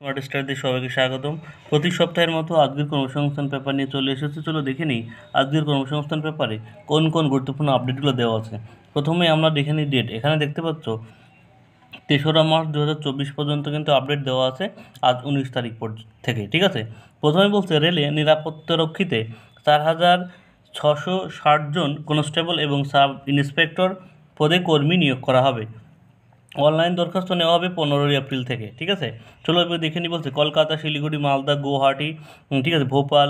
Smart স্টাডিতে সবাইকে স্বাগতম। প্রতি সপ্তাহের মতো আজকের কর্মসংস্থান পেপার নিয়ে চলে এসেছে। চলো দেখে নিই আজকের কর্মসংস্থান পেপারে কোন কোন গুরুত্বপূর্ণ আপডেটগুলো দেওয়া আছে। প্রথমে আমরা দেখে নিই ডেট। এখানে দেখতে পাচ্ছ 3রা মার্চ 2024 পর্যন্ত কিন্তু আপডেট দেওয়া আছে, আজ 19 তারিখ থেকে। ঠিক আছে, প্রথমে বলছে রেলে নিরাপত্তারক্ষীতে 4,660 জন কনস্টেবল এবং সাব ইন্সপেক্টর পদে কর্মী নিয়োগ করা হবে। অনলাইন দরখাস্ত নেওয়া হবে 15 এপ্রিল থেকে। ঠিক আছে, চলো এবার দেখে নিই। বলছে কলকাতা, শিলিগুড়ি, মালদা, গুয়াহাটি, ঠিক আছে, ভোপাল,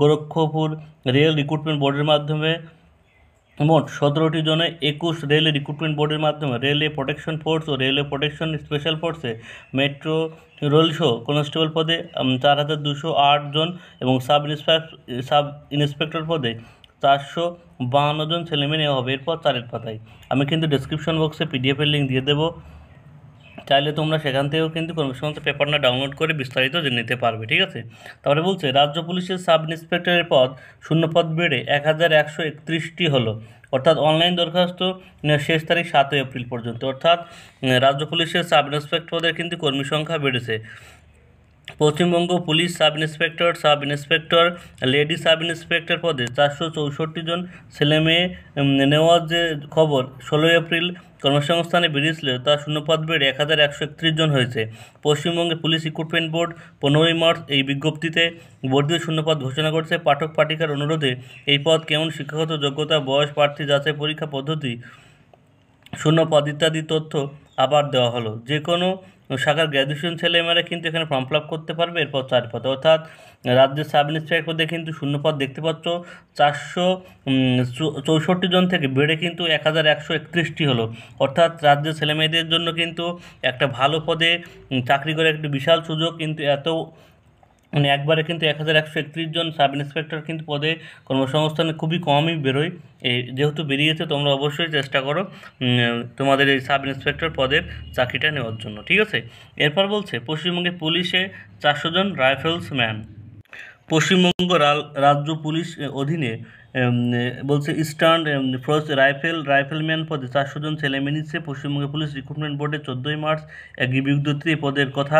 গোরক্ষপুর রেল রিক্রুটমেন্ট বোর্ডের মাধ্যমে মোট 17টি জনে 21 রেলওয়ে রিক্রুটমেন্ট বোর্ডের মাধ্যমে রেলওয়ে প্রোটেকশন ফোর্স ও রেলওয়ে প্রোটেকশন স্পেশাল ফোর্সে মেট্রো রোলসহ কনস্টেবল পদে 4,208 জন এবং সাব ইন্সপেক্টর পদে 452 জন ছেলেমেয়ে নেওয়া হবে। এরপর চারের পাতায় আমি কিন্তু ডেসক্রিপশন বক্সে পিডিএফের লিঙ্ক দিয়ে দেবো, চাইলে তোমরা সেখান থেকেও কিন্তু কর্মসংস্থান পেপারটা ডাউনলোড করে বিস্তারিত জেনে নিতে পারবে। ঠিক আছে, তারপরে বলছে রাজ্য পুলিশের সাব ইন্সপেক্টরের পদ শূন্যপদ বেড়ে 1,131টি হলো। অর্থাৎ অনলাইন দরখাস্ত শেষ তারিখ 7 এপ্রিল পর্যন্ত। অর্থাৎ রাজ্য পুলিশের সাব ইন্সপেক্টর পদের কিন্তু কর্মী সংখ্যা বেড়েছে। Paschimbanga police sub inspector lady sub inspector পদে 464 জন ছেলেমেয়ে নেওয়ার যে খবর 16 এপ্রিল কর্মসংস্থানে বেরিয়েছিল, তা শূন্যপদ বেড়ে 1,131 জন হয়েছে। পশ্চিমবঙ্গে পুলিশ রিক্রুটমেন্ট বোর্ড 15 মার্চ এই বিজ্ঞপ্তিতে বর্ধিত শূন্যপদ ঘোষণা করেছে। পাঠক পাঠিকার অনুরোধে এই পদ কেমন শিক্ষাগত যোগ্যতা, বয়স, প্রার্থী যাচাই পরীক্ষা পদ্ধতি, শূন্যপদ ইত্যাদি তথ্য আবার দেওয়া হলো। যে কোনো শাখার গ্র্যাজুয়েশন ছেলেমেয়েরা কিন্তু এখানে ফর্ম ফিল আপ করতে পারবে। এরপর 4 পদে, অর্থাৎ রাজ্যের সাব ইন্সপেক্টর পদে কিন্তু শূন্যপদ দেখতে পাচ্ছ 464 জন থেকে বেড়ে কিন্তু 1,131টি হলো। অর্থাৎ রাজ্যের ছেলেমেয়েদের জন্য কিন্তু একটা ভালো পদে চাকরি করে একটি বিশাল সুযোগ। কিন্তু এত একবারে কিন্তু 1,131 জন সাব ইন্সপেক্টর কিন্তু পদে কর্মসংস্থানে খুবই কমই বেরোয়। যেহেতু বেরিয়েছে, তোমরা অবশ্যই চেষ্টা করো তোমাদের এই সাব ইন্সপেক্টর পদের চাকরিটা নেওয়ার জন্য। ঠিক আছে, এরপর বলছে পশ্চিমবঙ্গে পুলিশে 400 জন রাইফেলসম্যান। পশ্চিমবঙ্গ রাজ্য পুলিশ অধীনে বলছে ইস্টার্ন ফোর্স রাইফেলম্যান পদে 400 জন ছেলেমেয়ে নিচ্ছে। পশ্চিমবঙ্গ পুলিশ রিক্রুটমেন্ট বোর্ডে 14 মার্চ এক বিজ্ঞপ্তিতে এই পদের কথা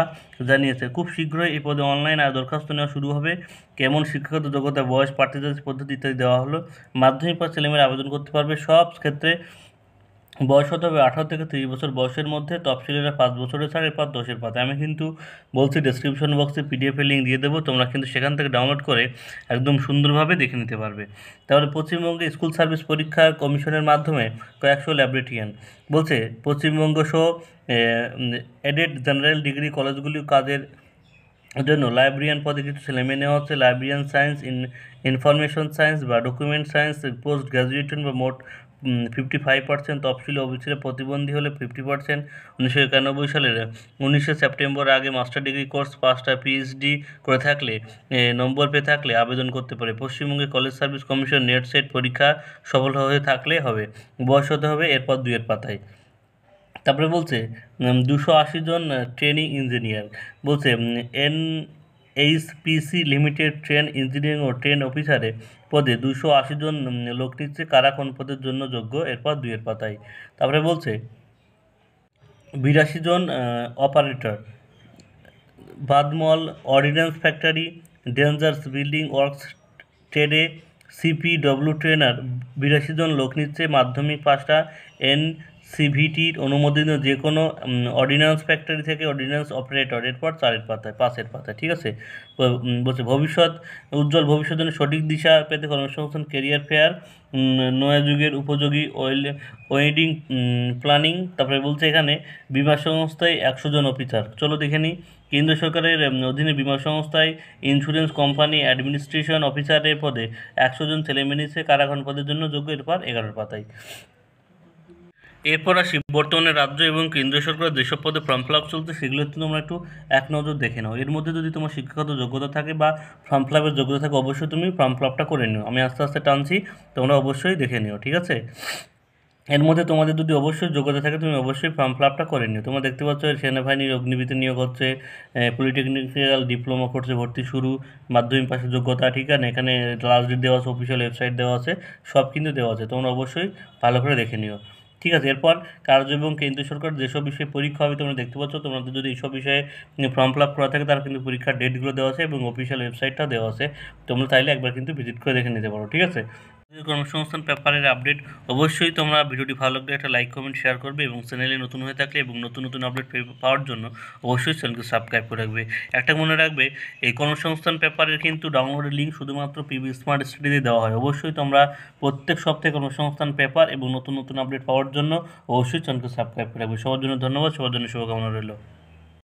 জানিয়েছে। খুব শীঘ্রই এই পদে অনলাইন দরখাস্ত নেওয়া শুরু হবে। কেমন শিক্ষাগত যোগ্যতা, বয়স, প্রার্থী পদ্ধতি ইত্যাদি দেওয়া হলো। মাধ্যমিক পাস ছেলেমেয়েরা আবেদন করতে পারবে। সব ক্ষেত্রে বয়স হতে হবে 18 থেকে 30 বছর বয়সের মধ্যে। তফসিলিরা 5 বছরের ছাড়। এরপর 10-এর পাতা আমি কিন্তু বলছি ডেসক্রিপশন বক্সে পিডিএফের লিঙ্ক দিয়ে দেবো, তোমরা কিন্তু সেখান থেকে ডাউনলোড করে একদম সুন্দরভাবে দেখে নিতে পারবে। তাহলে পশ্চিমবঙ্গে স্কুল সার্ভিস পরীক্ষা কমিশনের মাধ্যমে কয়েকশো ল্যাবরেটিয়ান। বলছে পশ্চিমবঙ্গ সহ এডেড জেনারেল ডিগ্রি কলেজগুলি কাজের জন্য লাইব্রেরিয়ান পদে কিছু ছেলেমেয়ে নেওয়া হচ্ছে। লাইব্রেরিয়ান সায়েন্স, ইনফরমেশন সায়েন্স বা ডকুমেন্ট সায়েন্স, পোস্ট গ্র্যাজুয়েশন বা মোট 55%, তফসিলি ওবিসিতে প্রতিবন্ধী হলে 50%। 1991 সালের 19শে সেপ্টেম্বর আগে মাস্টার ডিগ্রি কোর্স পাসটা পিএইচডি করে থাকলে নম্বর পেয়ে থাকলে আবেদন করতে পারে। পশ্চিমবঙ্গে college service commission net set পরীক্ষা সফল হয়ে থাকলে হবে। বয়স হতে হবে। এরপর 2-এর পাতায় তারপরে বলছে 280 জন ট্রেনিং ইঞ্জিনিয়ার। বলছে NHPC লিমিটেড ট্রেন ইঞ্জিনিয়ারিং ও ট্রেন অফিসারে পদে 280 জন লোক নিচ্ছে। কারা কোন পদের জন্য যোগ্য। এরপর 2-এর পাতায় তারপরে বলছে 82 জন operator, Badmal ordnance factory, dangerous building works ট্রেডে CPW ট্রেনার 82 জন লোক নিচ্ছে। মাধ্যমিক পাসটা NCVTর অনুমোদিত যে কোনো অর্ডিন্যান্স ফ্যাক্টরি থেকে অর্ডিন্যান্স অপারেটর। এরপর 4-এর পাতায় 5-এর পাতায়। ঠিক আছে, বলছে উজ্জ্বল ভবিষ্যতের জন্য সঠিক দিশা পেতে কর্মসংস্থান কেরিয়ার ফেয়ার, নয়া যুগের উপযোগী ওয়েডিং প্ল্যানিং। তারপরে বলছে এখানে বিমা সংস্থায় 100 জন অফিসার। চলো দেখে নিই। কেন্দ্র সরকারের অধীনে বিমা সংস্থায় ইন্স্যুরেন্স কোম্পানি অ্যাডমিনিস্ট্রেশন অফিসারের পদে 100 জন ছেলেমেয়ে নিচ্ছে। কারাখন পদের জন্য যোগ্য। এরপর 11-এর পাতায় এরপর আসি বর্তমানে রাজ্য এবং কেন্দ্রীয় সরকার যেসব পদে ফর্ম ফিল আপ চলছে সেগুলো তোমরা একটু এক নজর দেখে নাও। এর মধ্যে যদি তোমার শিক্ষাগত যোগ্যতা থাকে বা ফর্ম ফিল আপের যোগ্যতা থাকে, অবশ্যই তুমি ফর্ম ফিল আপটা করে নিও। আমি আস্তে আস্তে টানছি, তোমরা অবশ্যই দেখে নিও। ঠিক আছে, এর মধ্যে তোমাদের যদি অবশ্যই যোগ্যতা থাকে তুমি অবশ্যই ফর্ম ফিল আপটা করে নিও। তোমরা দেখতে পাচ্ছ সেনাবাহিনীর অগ্নিবীতে নিয়োগ হচ্ছে, পলিটেকনিক্যাল ডিপ্লোমা কোর্সে ভর্তি শুরু, মাধ্যমিক পাশের যোগ্যতা। ঠিক আছে, এখানে লাস্ট ডেট দেওয়া আছে, অফিসিয়াল ওয়েবসাইট দেওয়া আছে, সব কিন্তু দেওয়া আছে। তোমরা অবশ্যই ভালো করে দেখে নিও। ঠিক ঠিক আছে। এরপর রাজ্য এবং কেন্দ্রীয় সরকার যেসব বিষয়ে পরীক্ষা হবে তোমরা দেখতে পাচ্ছ, তোমাদের যদি এইসব বিষয়ে ফর্ম ফিল আপ করা থাকে তার কিন্তু পরীক্ষার ডেটগুলো দেওয়া আছে এবং অফিসিয়াল ওয়েবসাইটটা দেওয়া আছে, তোমরা চাইলে একবার কিন্তু ভিজিট করে দেখে নিতে পারো। ঠিক আছে, কর্মসংস্থান পেপারের আপডেট অবশ্যই তোমরা ভিডিওটি ভালো লাগলে একটা লাইক কমেন্ট শেয়ার করবে এবং চ্যানেলে নতুন হয়ে থাকলে এবং নতুন নতুন আপডেট পাওয়ার জন্য অবশ্যই চ্যানেলকে সাবস্ক্রাইব করে রাখবে। একটা মনে রাখবে, এই কর্মসংস্থান পেপারের কিন্তু ডাউনলোডের লিঙ্ক শুধুমাত্র পিবি স্মার্ট স্টাডিতে দেওয়া হয়। অবশ্যই তোমরা প্রত্যেক সপ্তাহে কর্মসংস্থান পেপার এবং নতুন নতুন আপডেট পাওয়ার জন্য অবশ্যই চ্যানেলকে সাবস্ক্রাইব করে রাখবে। সবার জন্য ধন্যবাদ, সবার জন্য শুভকামনা রইল।